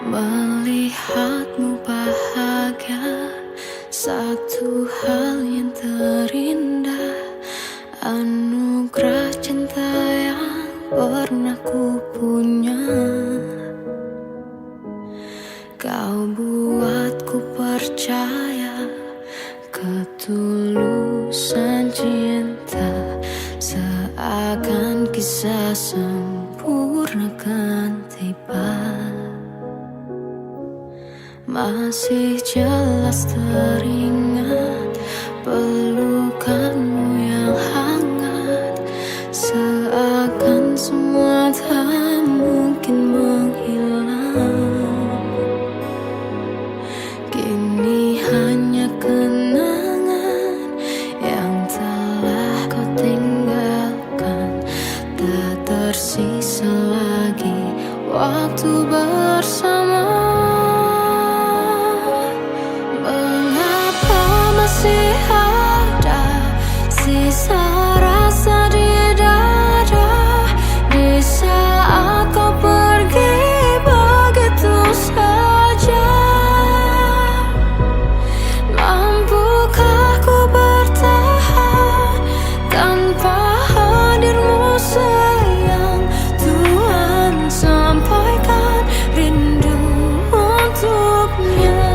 Melihatmu bahagia, satu hal yang terindah, anugerah cinta yang pernah ku punya. Kau buatku percaya ketulusan cinta, seakan kisah sempurna kan tiba. Masih jelas teringat pelukanmu yang hangat, seakan semua tak mungkin menghilang. Kini hanya kenangan yang telah kau tinggalkan, tak tersisa lagi waktu bersama. Masih ada sisa rasa di dada di saat kau pergi begitu saja. Mampukah ku bertahan tanpa hadirmu sayang? Tuhan, sampaikan rindu untuknya.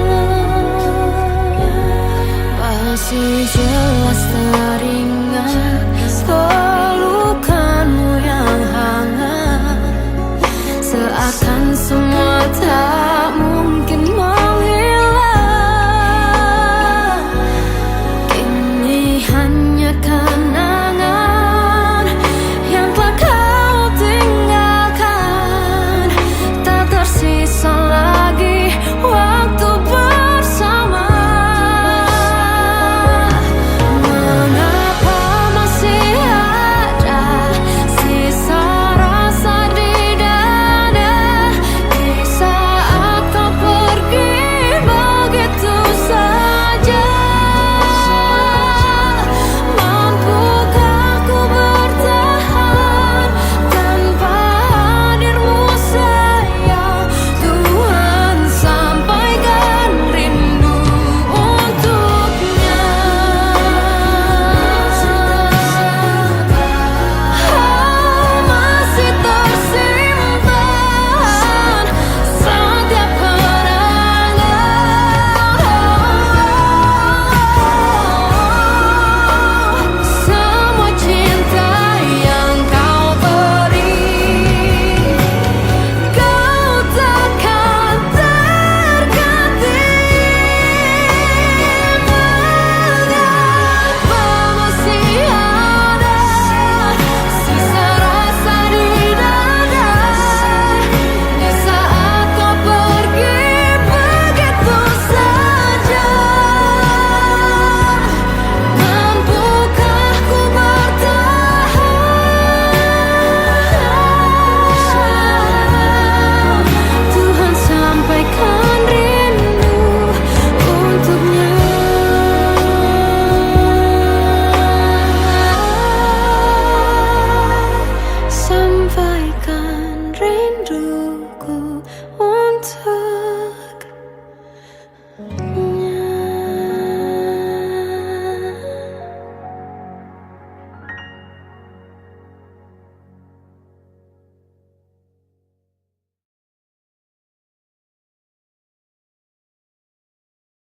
Masih jelas teringat pelukanmu yang hangat, seakan semua tak